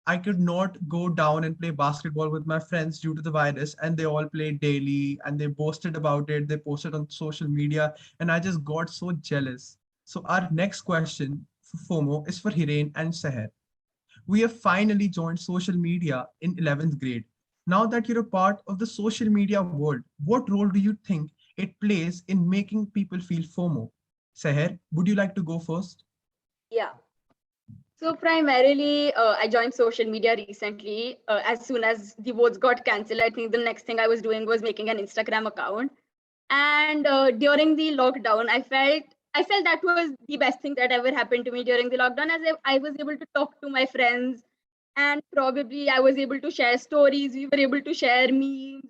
[SPEAKER 6] I could not go down and play basketball with my friends due to the virus, and they all played daily and they boasted about it. They posted on social media, and I just got so jealous. So, our next question for FOMO is for Hiren and Seher. We have finally joined social media in 11th grade. Now that you're a part of the social media world, what role do you think it plays in making people feel FOMO? Seher, would you like to go first?
[SPEAKER 3] Yeah. So primarily, I joined social media recently. As soon as the votes got cancelled, I think the next thing I was doing was making an Instagram account. And during the lockdown, I felt that was the best thing that ever happened to me during the lockdown, as I was able to talk to my friends, and probably I was able to share stories. We were able to share memes,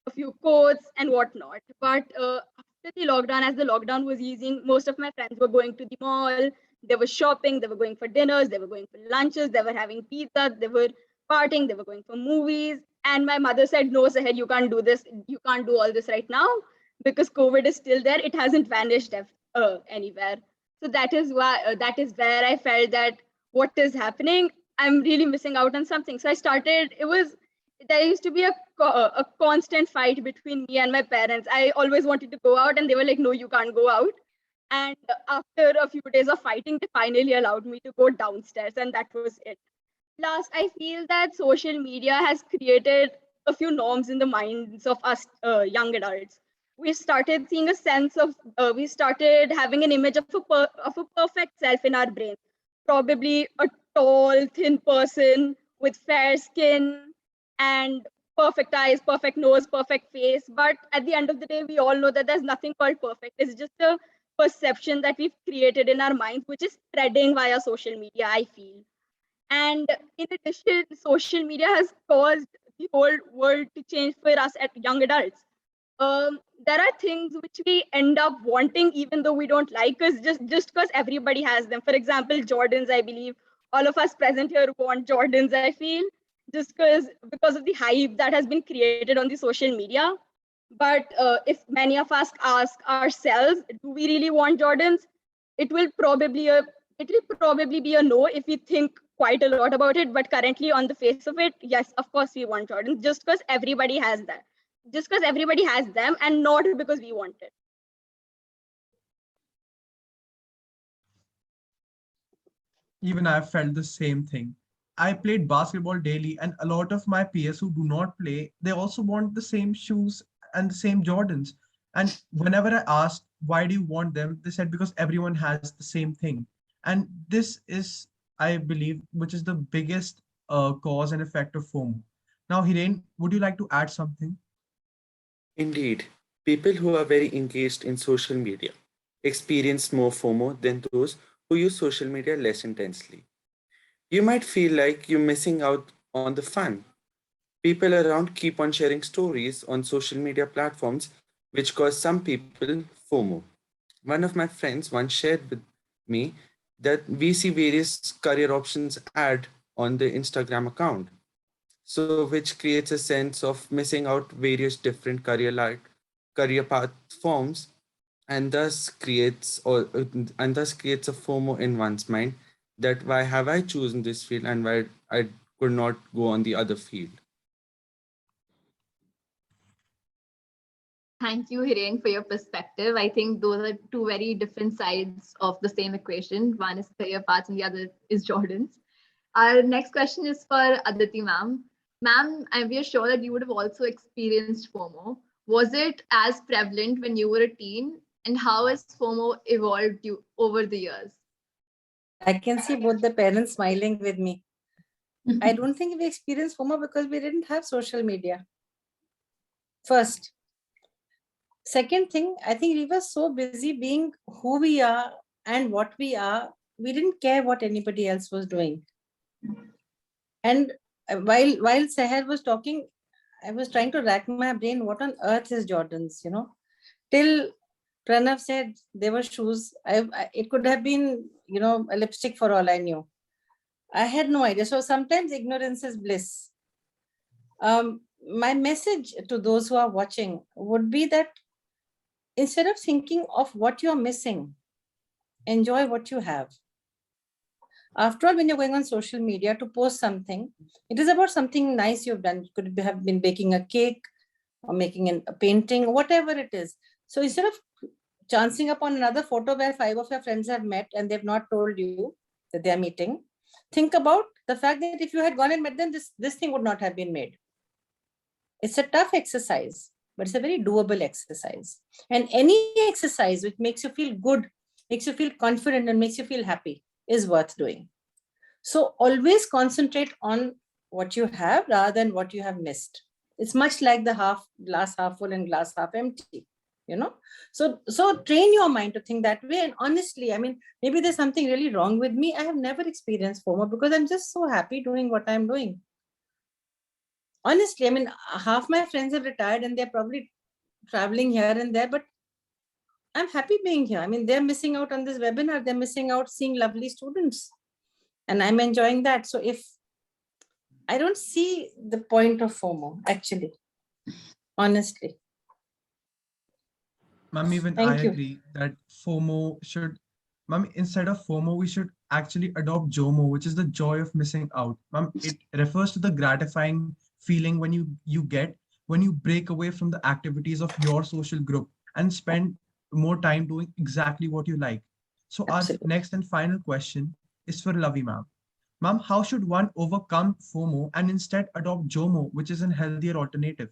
[SPEAKER 3] a few quotes, and whatnot. But after the lockdown, as the lockdown was easing, most of my friends were going to the mall. They were shopping. They were going for dinners. They were going for lunches. They were having pizza. They were partying. They were going for movies. And my mother said, "No, Sahel, you can't do this. You can't do all this right now because COVID is still there. It hasn't vanished anywhere." So that is where I felt that what is happening, I'm really missing out on something. So I started. There used to be a constant fight between me and my parents. I always wanted to go out, and they were like, "No, you can't go out." And after a few days of fighting, they finally allowed me to go downstairs, and that was it. Plus, I feel that social media has created a few norms in the minds of us young adults. We started seeing a sense of, we started having an image of of a perfect self in our brain. Probably a tall, thin person with fair skin and perfect eyes, perfect nose, perfect face. But at the end of the day, we all know that there's nothing called perfect. It's just a perception that we've created in our minds, which is spreading via social media, I feel. And in addition, social media has caused the whole world to change for us at young adults. There are things which we end up wanting even though we don't like us, just because everybody has them. For example, Jordans, I believe all of us present here want Jordans, I feel, just because of the hype that has been created on the social media. But if many of us ask ourselves, do we really want Jordans? It will probably be a no if we think quite a lot about it. But currently, on the face of it, yes, of course we want Jordans, just because everybody has that, just because everybody has them, and not because we want it.
[SPEAKER 6] Even I felt the same thing. I played basketball daily, and a lot of my peers who do not play, they also want the same shoes and the same Jordans. And whenever I asked, why do you want them? They said, because everyone has the same thing. And this is, I believe, which is the biggest cause and effect of FOMO. Now, Hiren, would you like to add something?
[SPEAKER 12] Indeed, people who are very engaged in social media experience more FOMO than those who use social media less intensely. You might feel like you're missing out on the fun. People around keep on sharing stories on social media platforms, which cause some people FOMO. One of my friends once shared with me that we see various career options ad on the Instagram account, so which creates a sense of missing out various different career path forms, and thus creates a FOMO in one's mind that why have I chosen this field and why I could not go on the other field.
[SPEAKER 5] Thank you, Hiren, for your perspective. I think those are two very different sides of the same equation. One is career paths and the other is Jordan's. Our next question is for Aditi ma'am. Ma'am, we are sure that you would have also experienced FOMO. Was it as prevalent when you were a teen? And how has FOMO evolved you over the years?
[SPEAKER 2] I can see both the parents smiling with me. I don't think we experienced FOMO because we didn't have social media. First. Second thing, I think we were so busy being who we are and what we are, we didn't care what anybody else was doing. And while Seher was talking, I was trying to rack my brain, what on earth is Jordan's, Till Pranav said they were shoes. It could have been, a lipstick for all I knew. I had no idea. So sometimes ignorance is bliss. My message to those who are watching would be that instead of thinking of what you're missing, enjoy what you have. After all, when you're going on social media to post something, it is about something nice you've done. You could have been baking a cake or making a painting, whatever it is. So instead of chancing upon another photo where 5 of your friends have met and they've not told you that they're meeting, think about the fact that if you had gone and met them, this thing would not have been made. It's a tough exercise, but it's a very doable exercise. And any exercise which makes you feel good, makes you feel confident, and makes you feel happy is worth doing. So always concentrate on what you have rather than what you have missed. It's much like the glass half full and glass half empty, So train your mind to think that way. And honestly, maybe there's something really wrong with me. I have never experienced FOMO because I'm just so happy doing what I'm doing. Honestly, half my friends have retired and they're probably traveling here and there, but I'm happy being here. They're missing out on this webinar. They're missing out seeing lovely students. And I'm enjoying that. So I don't see the point of FOMO, actually, honestly.
[SPEAKER 6] Ma'am, even I agree that FOMO should, ma'am, instead of FOMO, we should actually adopt JOMO, which is the joy of missing out. Ma'am, it refers to the gratifying feeling when you get when you break away from the activities of your social group and spend more time doing exactly what you like. So
[SPEAKER 2] Absolutely.
[SPEAKER 6] Our next and final question is for Lavi ma'am. Ma'am, how should one overcome FOMO and instead adopt JOMO, which is a healthier alternative?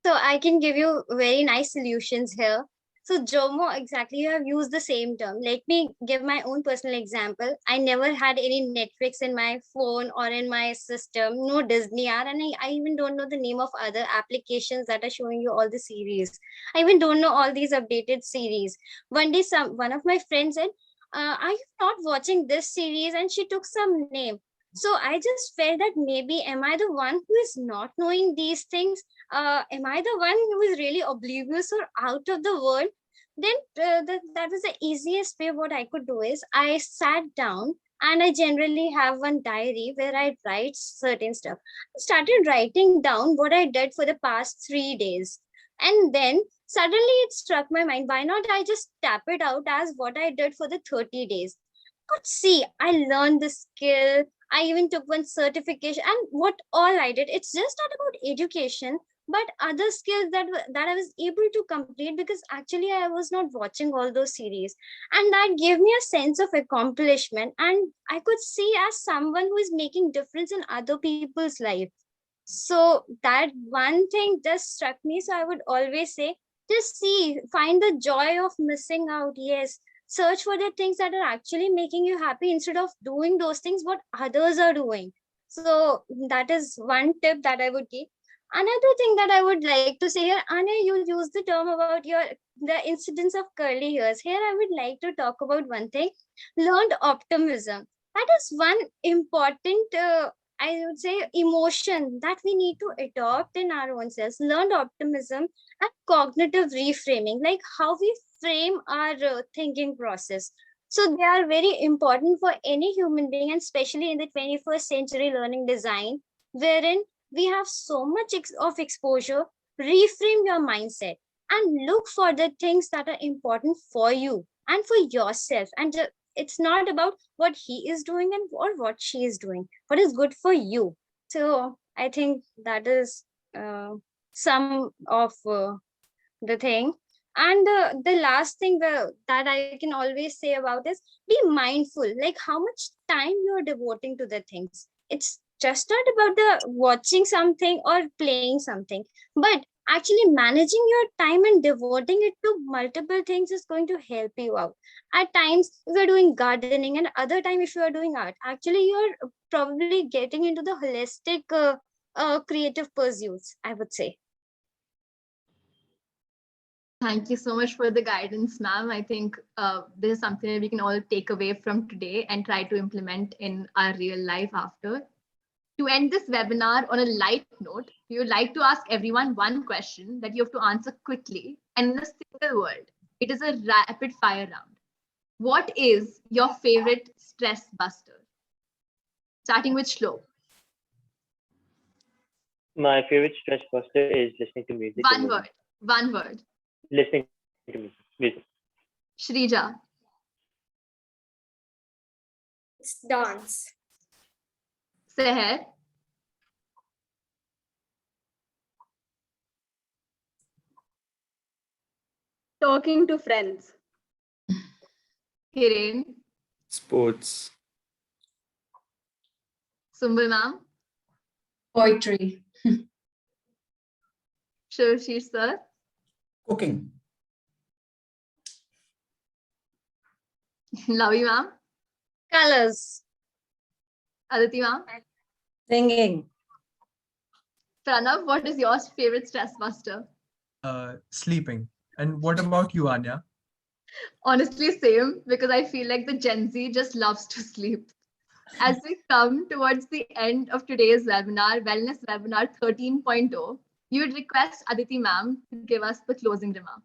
[SPEAKER 10] So I can give you very nice solutions here. So Jomo, exactly, you have used the same term. Let me give my own personal example. I never had any Netflix in my phone or in my system, no Disney R, and I even don't know the name of other applications that are showing you all the series. I even don't know all these updated series. One day, one of my friends said, are you not watching this series? And she took some name. So I just felt that maybe am I the one who is not knowing these things? Am I the one who is really oblivious or out of the world? Then that was the easiest way. What I could do is I sat down and I generally have one diary where I write certain stuff. I started writing down what I did for the past 3 days. And then suddenly it struck my mind, why not I just tap it out as what I did for the 30 days? Could see I learned the skill. I even took one certification, and what all I did, it's just not about education, but other skills that I was able to complete because actually I was not watching all those series, and that gave me a sense of accomplishment, and I could see as someone who is making difference in other people's life. So that one thing just struck me. So I would always say, just see, find the joy of missing out. Yes, search for the things that are actually making you happy instead of doing those things what others are doing. So that is one tip that I would give. Another thing that I would like to say here, Anya, you used the term about the incidence of curly hairs. Here I would like to talk about one thing: learned optimism. That is one important I would say emotion that we need to adopt in our own selves. Learned optimism and cognitive reframing, like how we frame our thinking process. So they are very important for any human being, and especially in the 21st century learning design, wherein we have so much of exposure. Reframe your mindset and look for the things that are important for you and for yourself. And it's not about what he is doing and or what she is doing, what is good for you. So I think that is some of the thing. And the last thing that I can always say about is be mindful, like how much time you're devoting to the things. It's just not about the watching something or playing something, but actually managing your time and devoting it to multiple things is going to help you out. At times if you're doing gardening, and other time if you are doing art, actually you're probably getting into the holistic creative pursuits, I would say.
[SPEAKER 5] Thank you so much for the guidance, ma'am. I think this is something that we can all take away from today and try to implement in our real life after. To end this webinar on a light note, we would like to ask everyone one question that you have to answer quickly and in a single word. It is a rapid fire round. What is your favorite stress buster? Starting with Shlo.
[SPEAKER 8] My favorite stress buster is listening to music.
[SPEAKER 5] One word. One word.
[SPEAKER 8] Listening to music.
[SPEAKER 5] Shrija.
[SPEAKER 11] It's dance.
[SPEAKER 5] Seher.
[SPEAKER 3] Talking to friends.
[SPEAKER 5] Hiren.
[SPEAKER 12] Sports.
[SPEAKER 5] Sumbul ma'am.
[SPEAKER 9] Poetry.
[SPEAKER 5] Shivashish sir.
[SPEAKER 7] Cooking.
[SPEAKER 5] Lavi ma'am.
[SPEAKER 10] Colors.
[SPEAKER 5] Aditi ma'am.
[SPEAKER 2] Singing.
[SPEAKER 5] Pranav, what is your favorite stress buster?
[SPEAKER 6] Sleeping. And what about you, Anya?
[SPEAKER 5] Honestly, same, because I feel like the Gen Z just loves to sleep. As we come towards the end of today's webinar, Wellness Webinar 13.0, we would request Aditi ma'am to give us the closing remarks.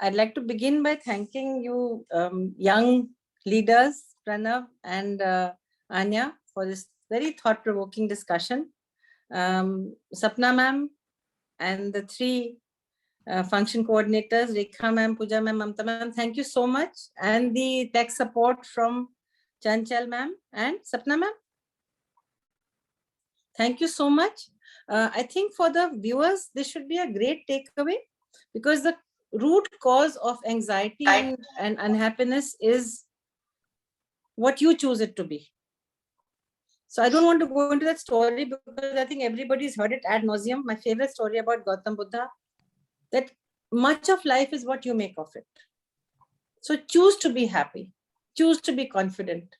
[SPEAKER 2] I'd like to begin by thanking you, young leaders, Pranav and Anya, for this very thought-provoking discussion. Sapna ma'am and the three function coordinators, Rekha ma'am, Pooja ma'am, Mamta ma'am, thank you so much. And the tech support from Chanchal ma'am and Sapna ma'am. Thank you so much. I think for the viewers, this should be a great takeaway, because the root cause of anxiety and unhappiness is what you choose it to be. So I don't want to go into that story because I think everybody's heard it ad nauseum. My favorite story about Gautam Buddha, that much of life is what you make of it. So choose to be happy, choose to be confident,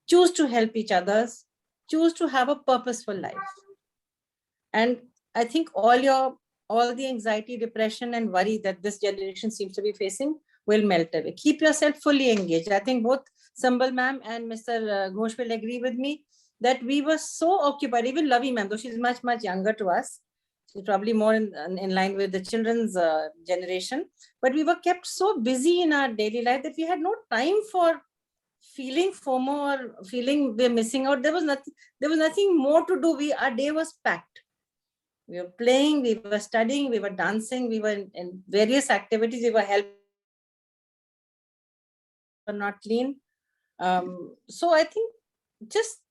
[SPEAKER 2] choose to help each others, choose to have a purposeful life. And I think all the anxiety, depression, and worry that this generation seems to be facing will melt away. Keep yourself fully engaged. I think both Sambal ma'am and Mr. Ghosh will agree with me that we were so occupied, even Lavi ma'am, though she's much, much younger to us, she's probably more in line with the children's generation, but we were kept so busy in our daily life that we had no time for feeling FOMO or feeling we're missing out. There was nothing more to do. Our day was packed. We were playing, we were studying, we were dancing, we were in various activities, we were helping, not clean. So I think just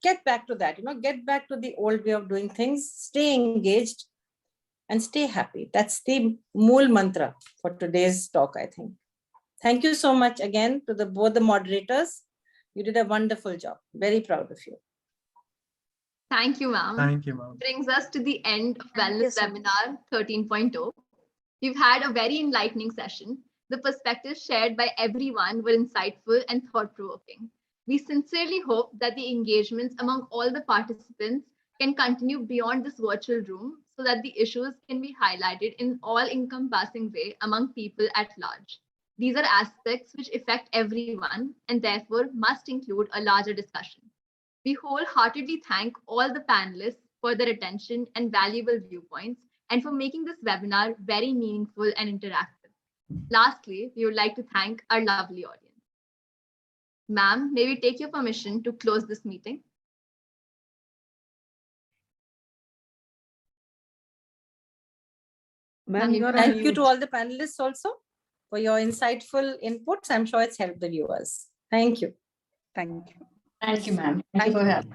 [SPEAKER 2] get back to that, get back to the old way of doing things, stay engaged and stay happy. That's the mool mantra for today's talk, I think. Thank you so much again to both the moderators. You did a wonderful job. Very proud of you.
[SPEAKER 5] Thank you, ma'am.
[SPEAKER 6] Thank you, ma'am.
[SPEAKER 5] Brings us to the end of
[SPEAKER 10] Thank you
[SPEAKER 5] Wellness
[SPEAKER 10] so much.
[SPEAKER 5] Webinar 13.0. We've had a very enlightening session. The perspectives shared by everyone were insightful and thought-provoking. We sincerely hope that the engagements among all the participants can continue beyond this virtual room so that the issues can be highlighted in all-encompassing way among people at large. These are aspects which affect everyone and therefore must include a larger discussion. We wholeheartedly thank all the panelists for their attention and valuable viewpoints and for making this webinar very meaningful and interactive. Lastly, we would like to thank our lovely audience. Ma'am, may we take your permission to close this meeting?
[SPEAKER 1] Ma'am, you're on
[SPEAKER 2] Thank you
[SPEAKER 1] mute.
[SPEAKER 2] to all the panelists also for your insightful inputs. I'm sure it's helped the viewers. Thank you.
[SPEAKER 1] Thank you.
[SPEAKER 9] Thank you, ma'am. Thank you for having.